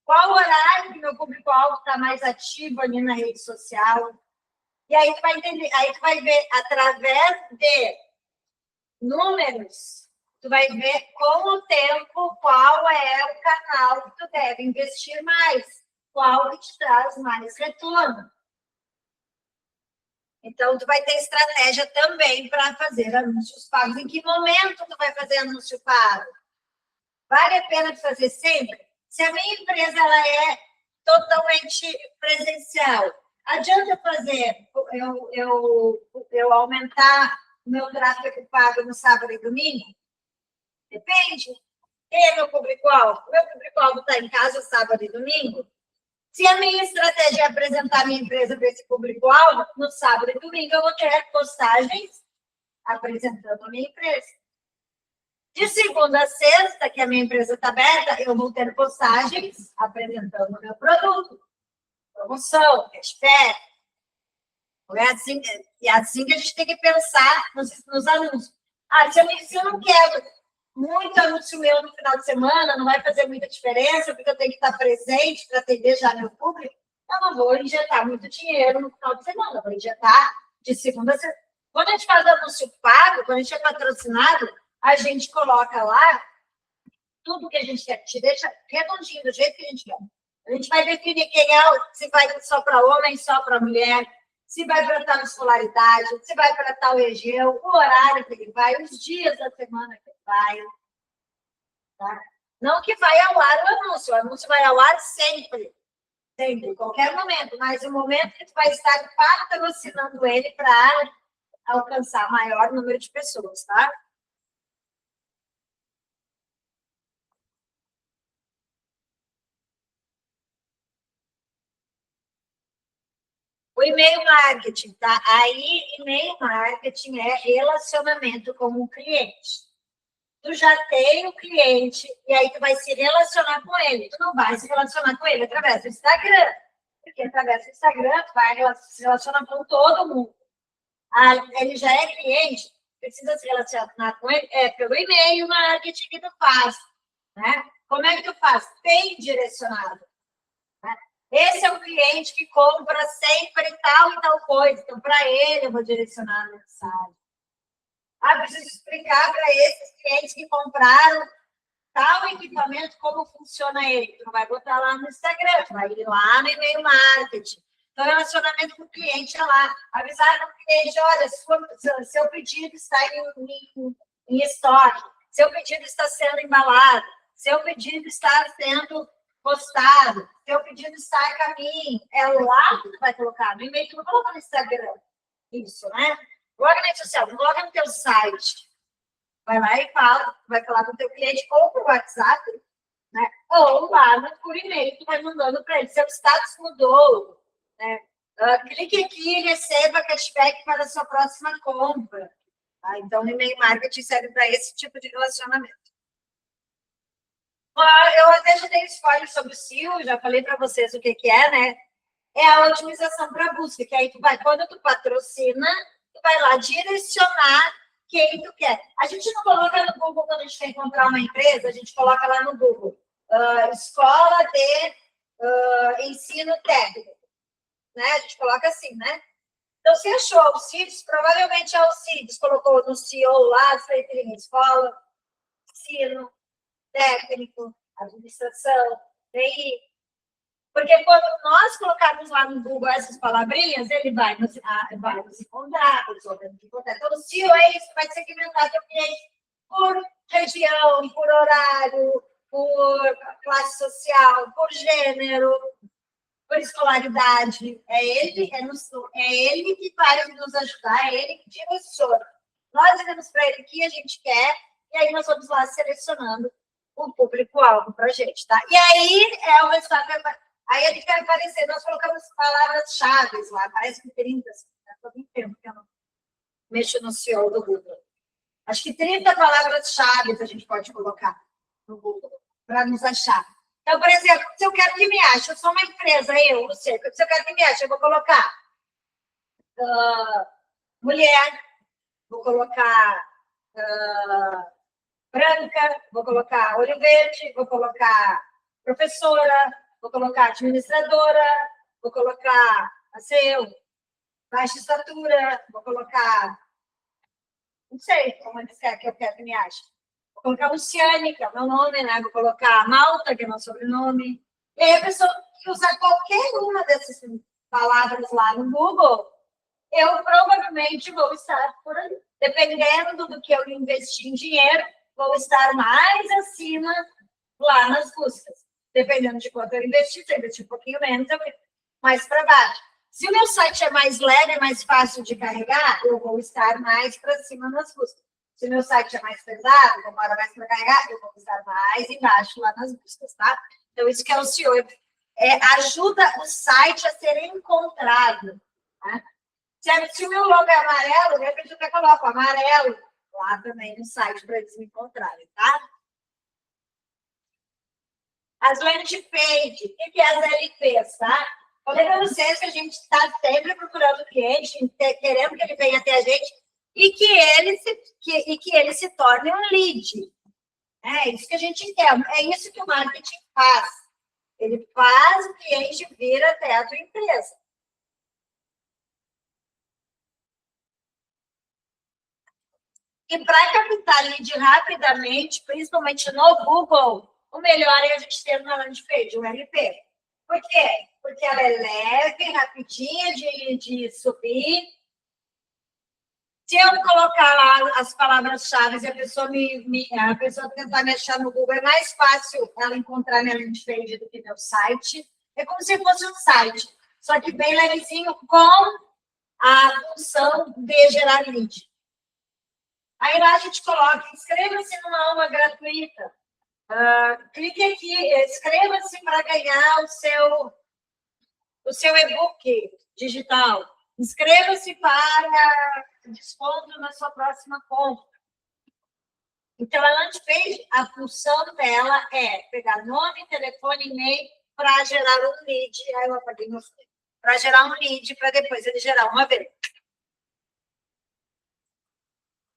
qual horário que meu público-alvo está mais ativo ali na rede social. E aí tu vai entender, aí tu vai ver, através de números, tu vai ver com o tempo qual é o canal que tu deve investir mais, qual que te traz mais retorno. Então, tu vai ter estratégia também para fazer anúncios pagos. Em que momento tu vai fazer anúncio pago? Vale a pena fazer sempre? Se a minha empresa ela é totalmente presencial, adianta fazer eu aumentar o meu tráfego pago no sábado e domingo? Depende. Quem é meu público-alvo? Meu público-alvo está em casa sábado e domingo? Se a minha estratégia é apresentar minha empresa para esse público-alvo, no sábado e domingo eu vou ter postagens apresentando a minha empresa. De segunda a sexta, que a minha empresa está aberta, eu vou ter postagens apresentando o meu produto. Promoção, cashback. É assim que a gente tem que pensar nos anúncios. Se eu não quero muito anúncio meu no final de semana, não vai fazer muita diferença, porque eu tenho que estar presente para atender já meu público, eu não vou injetar muito dinheiro no final de semana, eu vou injetar de segunda a sexta. Quando a gente faz anúncio pago, quando a gente é patrocinado, a gente coloca lá tudo que a gente quer, te deixa redondinho, do jeito que a gente quer. A gente vai definir quem é, se vai só para homem, só para mulher, se vai para tal escolaridade, se vai para tal região, o horário que ele vai, os dias da semana que ele vai. Tá? Não que vai ao ar o anúncio vai ao ar sempre, em qualquer momento, mas o momento que tu vai estar patrocinando ele para alcançar maior número de pessoas, tá? O e-mail marketing, tá? Aí, e-mail marketing é relacionamento com o cliente. Tu já tem o cliente e aí tu vai se relacionar com ele. Tu não vai se relacionar com ele através do Instagram. Porque através do Instagram tu vai se relacionar com todo mundo. Ah, ele já é cliente, precisa se relacionar com ele, é pelo e-mail marketing que tu faz, né? Como é que tu faz? Bem direcionado. Né? Esse é o cliente que compra sempre tal e tal coisa. Então, para ele, eu vou direcionar a mensagem. Ah, preciso explicar para esses clientes que compraram tal equipamento como funciona ele. Tu não vai botar lá no Instagram, tu vai ir lá no e-mail marketing. Então, relacionamento com o cliente é lá. Avisar para o cliente, olha, seu pedido está em estoque, seu pedido está sendo embalado, seu pedido está sendo postado, seu pedido está a caminho. É lá que tu vai colocar, no e-mail, tu não coloca no Instagram. Isso, né? Logo na rede social, coloca no teu site. Vai lá e fala, vai falar com o teu cliente ou por WhatsApp, né? Ou lá por e-mail, tu vai mandando para ele. Seu status mudou, né? Clique aqui e receba cashback para a sua próxima compra. Tá? Então, o e-mail marketing serve para esse tipo de relacionamento. Eu até já dei spoiler sobre o SEO, já falei para vocês o que é, né? É a otimização para busca, que aí tu vai, quando tu patrocina, tu vai lá direcionar quem tu quer. A gente não coloca no Google, quando a gente quer encontrar uma empresa, a gente coloca lá no Google, escola de ensino técnico, né? A gente coloca assim, né? Então, se achou Alcides, provavelmente a Alcides colocou no CEO lá, escola, ensino técnico, administração, TI. Porque quando nós colocarmos lá no Google essas palavrinhas, ele vai nos encontrar, Então, o CEO é isso, vai segmentar teu cliente por região, por horário, por classe social, por gênero, por escolaridade. É ele que vai nos ajudar, é ele que direciona. Nós dizemos para ele o que a gente quer, e aí nós vamos lá selecionando o público-alvo para a gente, tá? E aí é o resultado. Aí ele vai aparecer, nós colocamos palavras-chave lá, parece que 30, estou muito tempo que eu não mexo no CEO do Google. Acho que 30 palavras-chave a gente pode colocar no Google para nos achar. Então, por exemplo, se eu quero que me ache, eu sou uma empresa, se eu quero que me ache, eu vou colocar mulher, vou colocar branca, vou colocar olho verde, vou colocar professora, vou colocar administradora, vou colocar baixa estatura, vou colocar, não sei como eles querem que eu quero que me ache. Vou colocar Luciane, que é o meu nome, né? Vou colocar Malta, que é meu sobrenome. E aí a pessoa que usar qualquer uma dessas palavras lá no Google, eu provavelmente vou estar por ali. Dependendo do que eu investi em dinheiro, vou estar mais acima lá nas buscas. Dependendo de quanto eu investi, se eu investi um pouquinho menos, eu mais para baixo. Se o meu site é mais leve, mais fácil de carregar, eu vou estar mais para cima nas buscas. Se o meu site é mais pesado, demora mais para carregar, eu vou estar mais embaixo lá nas buscas, tá? Então, isso que é o SEO. Ajuda o site a ser encontrado. Tá? Se o meu logo é amarelo, eu acredito que eu coloco amarelo lá também no site para eles me encontrarem, tá? As landing page, o que é as LPs, tá? Falei para vocês que a gente está sempre procurando o cliente, querendo que ele venha até a gente e que ele se torne um lead. É isso que a gente quer, é isso que o marketing faz. Ele faz o cliente vir até a tua empresa. E para captar lead rapidamente, principalmente no Google, o melhor é a gente ter uma landing page, um LP. Por quê? Porque ela é leve, rapidinha de subir. Se eu colocar lá as palavras-chave e a pessoa tentar me achar no Google, é mais fácil ela encontrar minha landing page do que meu site. É como se fosse um site, só que bem levezinho, com a função de gerar lead. Aí lá a gente coloca, inscreva-se numa aula gratuita. Clique aqui, inscreva-se para ganhar o seu e-book digital. Inscreva-se para desconto na sua próxima compra. Então, a landing page, a função dela é pegar nome, telefone, e-mail para gerar um lead. Aí eu apaguei meu filho. Para gerar um lead, para depois ele gerar uma venda.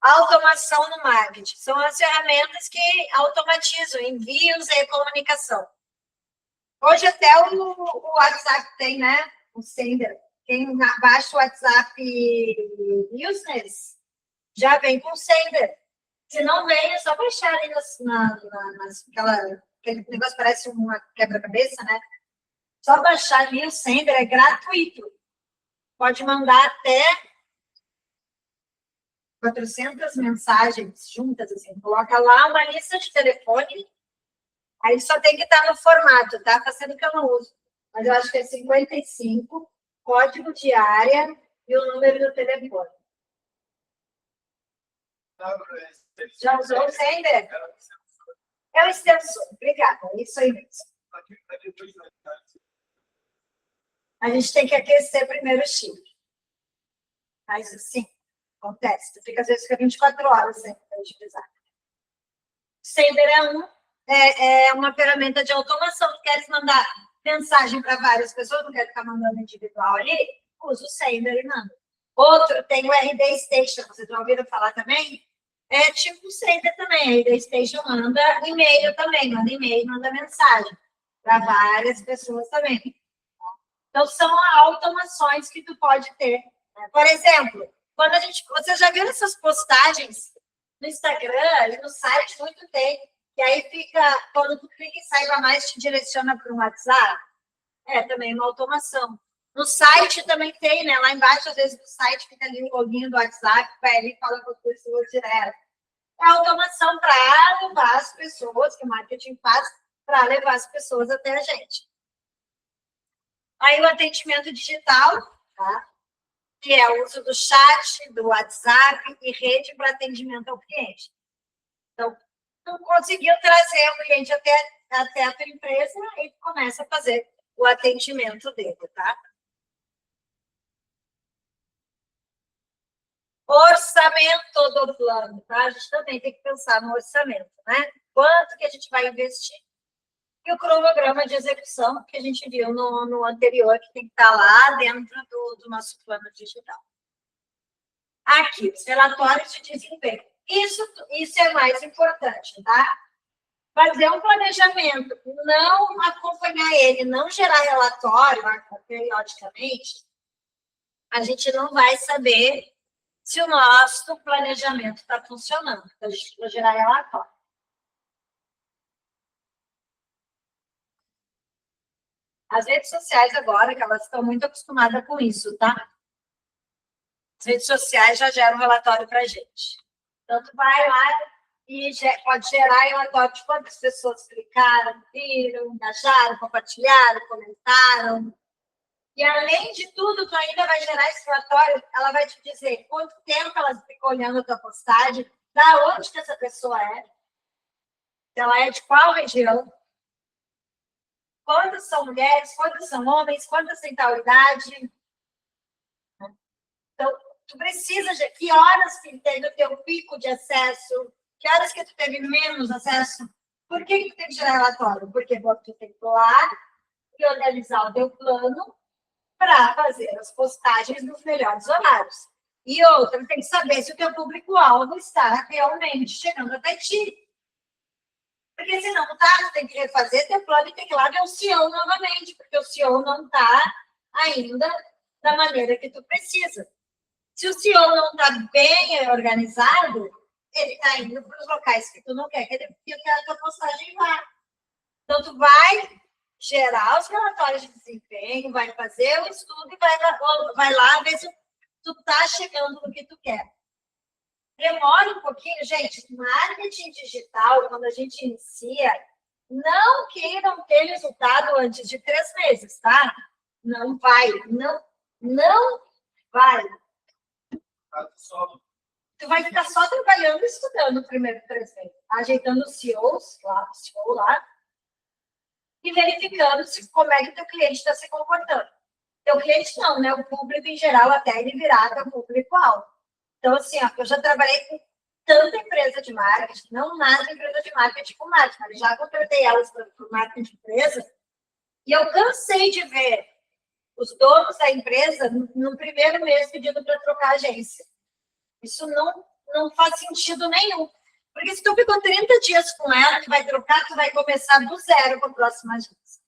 Automação no marketing. São as ferramentas que automatizam envios e comunicação. Hoje até o WhatsApp tem, né? O Sender. Quem baixa o WhatsApp Business já vem com o Sender. Se não vem, é só baixar ali aquele negócio parece uma quebra-cabeça, né? Só baixar ali o Sender, é gratuito. Pode mandar até 400 mensagens juntas, assim. Coloca lá uma lista de telefone, aí só tem que estar no formato, tá? Tá sendo que eu não uso. Mas eu acho que é 55, código de área e o número do telefone. Já usou o Sender? É o extensor. Obrigada. É isso aí mesmo. A gente tem que aquecer primeiro o chip. Mas assim, acontece. Às vezes fica 24 horas sem utilizar. Sender é uma ferramenta de automação. Tu queres mandar mensagem para várias pessoas, não quer ficar mandando individual ali, usa o Sender e manda. Outro tem o RD Station, vocês já ouviram falar também? É tipo o Sender também. A RD Station manda e-mail também, manda e-mail, manda mensagem para várias pessoas também. Então, são automações que tu pode ter. Né? Por exemplo, quando vocês já viram essas postagens no Instagram, ali no site, muito tem, que aí fica, quando tu clica em saiba mais, te direciona para um WhatsApp. É também uma automação. No site também tem, né? Lá embaixo, às vezes, no site fica ali o login do WhatsApp, vai ali e fala com as pessoas direto. É automação para levar as pessoas, que o marketing faz, para levar as pessoas até a gente. Aí o atendimento digital, tá? Que é o uso do chat, do WhatsApp e rede para atendimento ao cliente. Então, tu conseguiu trazer o cliente até a tua empresa e começa a fazer o atendimento dele, tá? Orçamento do plano, tá? A gente também tem que pensar no orçamento, né? Quanto que a gente vai investir? E o cronograma de execução que a gente viu no anterior, que tem que estar lá dentro do nosso plano digital. Aqui, os relatórios de desempenho. Isso é mais importante, tá? Fazer um planejamento, não acompanhar ele, não gerar relatório periodicamente, a gente não vai saber se o nosso planejamento está funcionando. Então, a gente vai gerar relatório. As redes sociais agora, que elas estão muito acostumadas com isso, tá? As redes sociais já geram um relatório para a gente. Então, tu vai lá e pode gerar relatório de quantas pessoas clicaram, viram, engajaram, compartilharam, comentaram. E, além de tudo, tu ainda vai gerar esse relatório, ela vai te dizer quanto tempo ela ficou olhando a tua postagem, da onde que essa pessoa é, se ela é de qual região, quantas são mulheres, quantos são homens, quantas têm tal idade. Então, tu precisa de que horas que teve o teu pico de acesso, que horas que tu teve menos acesso. Por que tu tem que gerar relatório? Porque tu tem que ir lá e organizar o teu plano para fazer as postagens nos melhores horários. E outra, tem que saber se o teu público-alvo está realmente chegando até ti. Porque se não está, tu tem que refazer teu plano e tem que ir lá ver o CEO novamente, porque o CEO não está ainda da maneira que tu precisa. Se o CEO não está bem organizado, ele está indo para os locais que tu não quer que a tua postagem vá. Então, tu vai gerar os relatórios de desempenho, vai fazer o estudo e vai lá ver se tu está chegando no que tu quer. Demora um pouquinho, gente. Marketing digital, quando a gente inicia, não queiram ter resultado antes de 3 meses, tá? Não vai, não vai. Só. Tu vai ficar só trabalhando e estudando o primeiro 3 meses, ajeitando os CEOs lá, o CEO lá, e verificando como é que teu cliente está se comportando. Teu cliente não, né? O público em geral, até ele virar teu público-alvo. Então, assim, ó, eu já trabalhei com tanta empresa de marketing, não nada empresa de marketing com marketing, mas já contratei elas para o marketing de empresa, e eu cansei de ver os donos da empresa no primeiro mês pedindo para trocar a agência. Isso não faz sentido nenhum. Porque se tu ficou 30 dias com ela, tu vai trocar, tu vai começar do zero para a próxima agência.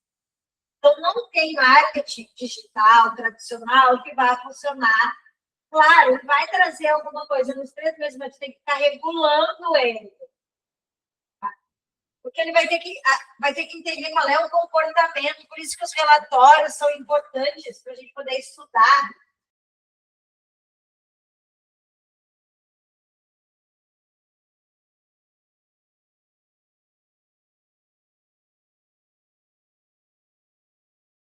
Então, não tem marketing digital, tradicional, que vai funcionar. Claro, vai trazer alguma coisa nos 3 meses, mas tu tem que ficar regulando ele. Porque ele vai ter que entender qual é o comportamento. Por isso que os relatórios são importantes, para a gente poder estudar